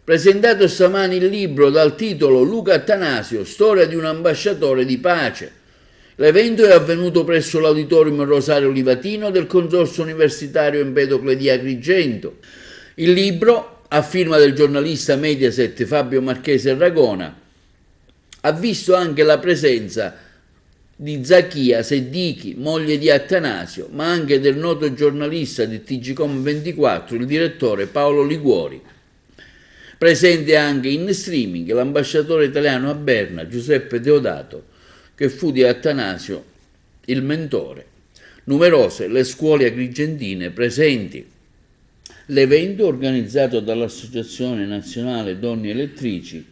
presentato stamani il libro dal titolo Luca Attanasio, storia di un ambasciatore di pace. L'evento è avvenuto presso l'Auditorium Rosario Livatino del Consorzio Universitario Empedocle di Agrigento. Il libro, a firma del giornalista Mediaset Fabio Marchese Ragona, ha visto anche la presenza di Zakia Seddichi, moglie di Attanasio, ma anche del noto giornalista di TGcom24, il direttore Paolo Liguori. Presente anche in streaming l'ambasciatore italiano a Berna, Giuseppe Deodato, che fu di Attanasio il mentore. Numerose le scuole agrigentine presenti. L'evento, organizzato dall'Associazione Nazionale Donne Elettrici,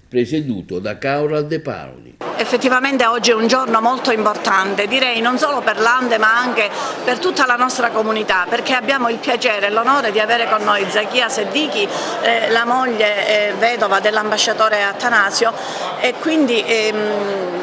presieduto da Caura De Paoli. Effettivamente oggi è un giorno molto importante, direi non solo per l'Ande ma anche per tutta la nostra comunità, perché abbiamo il piacere e l'onore di avere con noi Zakia Seddichi, la moglie vedova dell'ambasciatore Attanasio, e quindi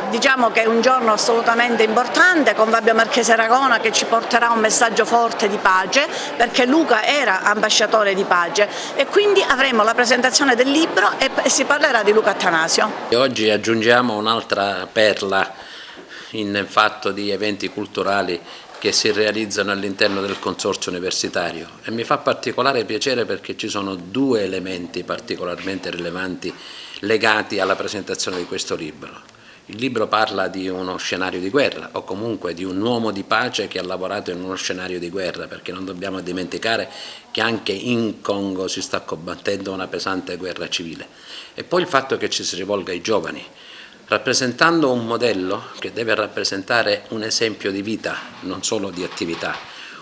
diciamo che è un giorno assolutamente importante, con Fabio Marchese Ragona che ci porterà un messaggio forte di pace, perché Luca era ambasciatore di pace, e quindi avremo la presentazione del libro e si parlerà di Luca Attanasio. E oggi aggiungiamo un'altra perla in fatto di eventi culturali che si realizzano all'interno del consorzio universitario, e mi fa particolare piacere perché ci sono due elementi particolarmente rilevanti legati alla presentazione di questo libro. Il libro parla di uno scenario di guerra, o comunque di un uomo di pace che ha lavorato in uno scenario di guerra, perché non dobbiamo dimenticare che anche in Congo si sta combattendo una pesante guerra civile. E poi il fatto che ci si rivolga ai giovani, rappresentando un modello che deve rappresentare un esempio di vita, non solo di attività,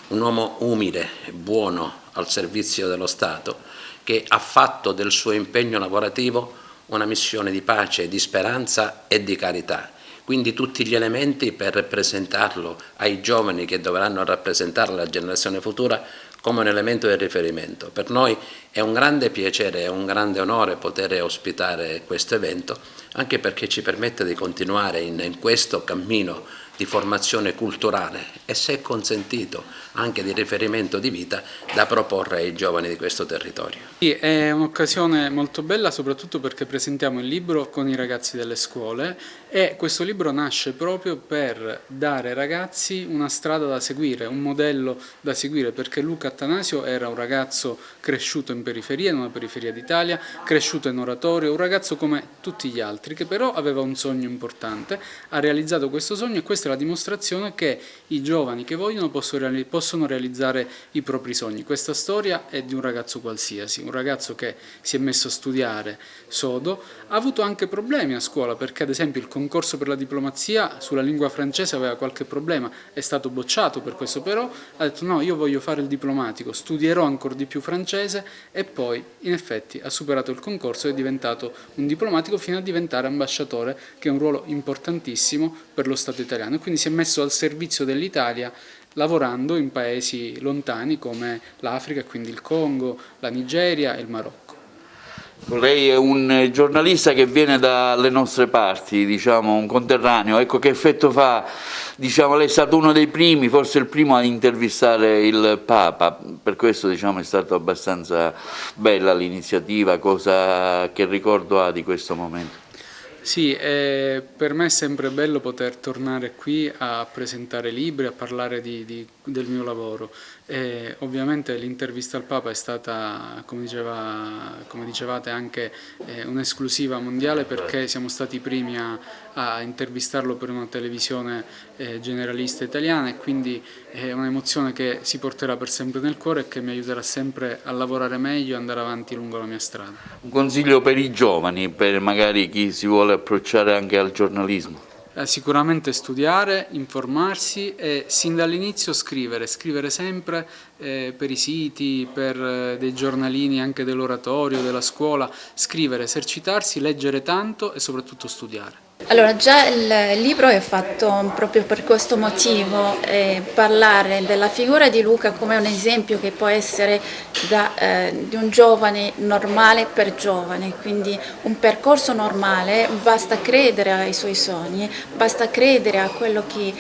un uomo umile e buono al servizio dello Stato, che ha fatto del suo impegno lavorativo una missione di pace, di speranza e di carità. Quindi tutti gli elementi per presentarlo ai giovani che dovranno rappresentare la generazione futura come un elemento di riferimento. Per noi è un grande piacere e un grande onore poter ospitare questo evento, anche perché ci permette di continuare in questo cammino di formazione culturale e, se consentito, anche di riferimento di vita da proporre ai giovani di questo territorio. Sì, è un'occasione molto bella, soprattutto perché presentiamo il libro con i ragazzi delle scuole, e questo libro nasce proprio per dare ai ragazzi una strada da seguire, un modello da seguire, perché Luca Attanasio era un ragazzo cresciuto in periferia, in una periferia d'Italia, cresciuto in oratorio, un ragazzo come tutti gli altri, che però aveva un sogno importante, ha realizzato questo sogno, e questa è la dimostrazione che i giovani che vogliono possono realizzare i propri sogni. Questa storia è di un ragazzo qualsiasi, un ragazzo che si è messo a studiare sodo, ha avuto anche problemi a scuola, perché ad esempio il concorso per la diplomazia sulla lingua francese aveva qualche problema, è stato bocciato per questo, però ha detto no, io voglio fare il diplomatico, studierò ancora di più francese, e poi in effetti ha superato il concorso e è diventato un diplomatico fino a diventare ambasciatore, che è un ruolo importantissimo per lo Stato italiano, e quindi si è messo al servizio dell'Italia lavorando in paesi lontani come l'Africa, quindi il Congo, la Nigeria e il Marocco. Lei è un giornalista che viene dalle nostre parti, diciamo, un conterraneo. Ecco, che effetto fa? Diciamo, lei è stato uno dei primi, forse il primo a intervistare il Papa, per questo, diciamo, è stata abbastanza bella l'iniziativa. Che ricordo ha di questo momento? Sì, per me è sempre bello poter tornare qui a presentare libri, a parlare del mio lavoro. Ovviamente l'intervista al Papa è stata, come dicevate, anche un'esclusiva mondiale, perché siamo stati i primi a intervistarlo per una televisione generalista italiana, e quindi è un'emozione che si porterà per sempre nel cuore e che mi aiuterà sempre a lavorare meglio e andare avanti lungo la mia strada. Un consiglio per i giovani, per magari chi si vuole approcciare anche al giornalismo? Sicuramente studiare, informarsi e sin dall'inizio scrivere sempre per i siti, per dei giornalini anche dell'oratorio, della scuola, scrivere, esercitarsi, leggere tanto e soprattutto studiare. Allora, già il libro è fatto proprio per questo motivo, parlare della figura di Luca come un esempio che può essere di un giovane normale per giovane, quindi un percorso normale, basta credere ai suoi sogni, basta credere a quello che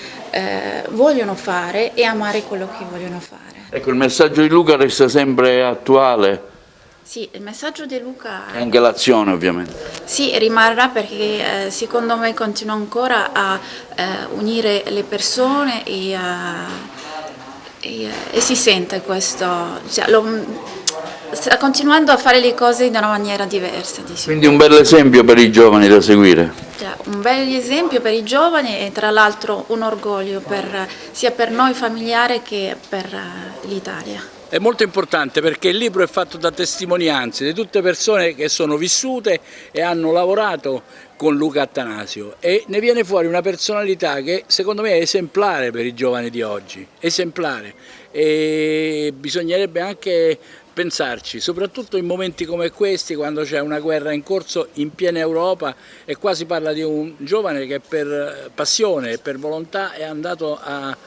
vogliono fare e amare quello che vogliono fare. Ecco, il messaggio di Luca resta sempre attuale. Sì, il messaggio di Luca E anche l'azione ovviamente. sì, rimarrà perché secondo me continua ancora a unire le persone e si sente questo, cioè, sta continuando a fare le cose in una maniera diversa. Quindi un bel esempio per i giovani da seguire. Cioè, un bel esempio per i giovani e tra l'altro un orgoglio sia per noi familiari che per l'Italia. È molto importante perché il libro è fatto da testimonianze di tutte persone che sono vissute e hanno lavorato con Luca Attanasio e ne viene fuori una personalità che secondo me è esemplare per i giovani di oggi, esemplare, e bisognerebbe anche pensarci, soprattutto in momenti come questi, quando c'è una guerra in corso in piena Europa e qua si parla di un giovane che per passione e per volontà è andato a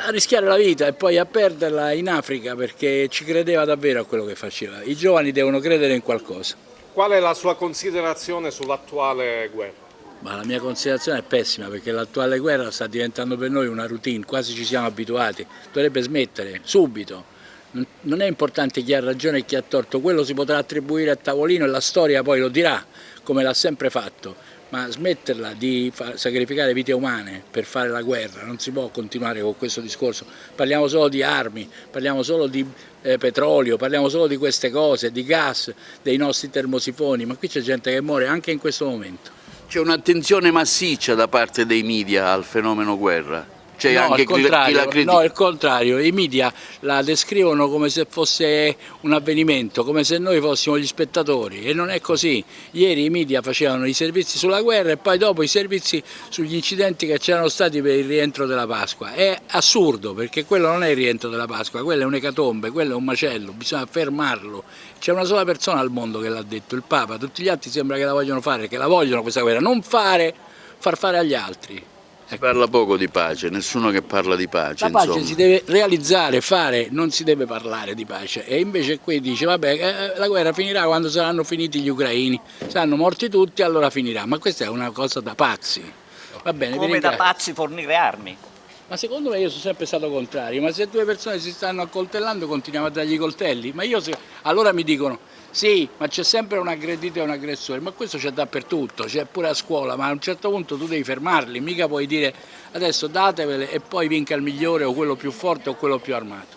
rischiare la vita e poi a perderla in Africa perché ci credeva davvero a quello che faceva. I giovani devono credere in qualcosa. Qual è la sua considerazione sull'attuale guerra? Ma la mia considerazione è pessima perché l'attuale guerra sta diventando per noi una routine, quasi ci siamo abituati, dovrebbe smettere subito. Non è importante chi ha ragione e chi ha torto, quello si potrà attribuire a tavolino e la storia poi lo dirà, come l'ha sempre fatto, ma smetterla di sacrificare vite umane per fare la guerra, non si può continuare con questo discorso. Parliamo solo di armi, parliamo solo di petrolio, parliamo solo di queste cose, di gas, dei nostri termosifoni, ma qui c'è gente che muore anche in questo momento. C'è un'attenzione massiccia da parte dei media al fenomeno guerra? C'è No, anche chi la critica? no, il contrario, i media la descrivono come se fosse un avvenimento, come se noi fossimo gli spettatori e non è così. Ieri i media facevano i servizi sulla guerra e poi dopo i servizi sugli incidenti che c'erano stati per il rientro della Pasqua. È assurdo perché quello non è il rientro della Pasqua, quello è un'ecatombe, quello è un macello, bisogna fermarlo. C'è una sola persona al mondo che l'ha detto, il Papa, tutti gli altri sembra che la vogliono fare, che la vogliono questa guerra, non fare, far fare agli altri. Si parla poco di pace, nessuno che parla di pace. La pace insomma. si deve realizzare, fare, non si deve parlare di pace. E invece qui dice, vabbè, la guerra finirà quando saranno finiti gli ucraini, saranno morti tutti, allora finirà. Ma questa è una cosa da pazzi. Va bene, Come da pazzi fornire armi? Ma secondo me io sono sempre stato contrario, ma se due persone si stanno accoltellando continuiamo a dargli i coltelli. Ma allora mi dicono, sì, ma c'è sempre un aggredito e un aggressore, ma questo c'è dappertutto, c'è pure a scuola, ma a un certo punto tu devi fermarli, mica puoi dire adesso datevele e poi vinca il migliore o quello più forte o quello più armato.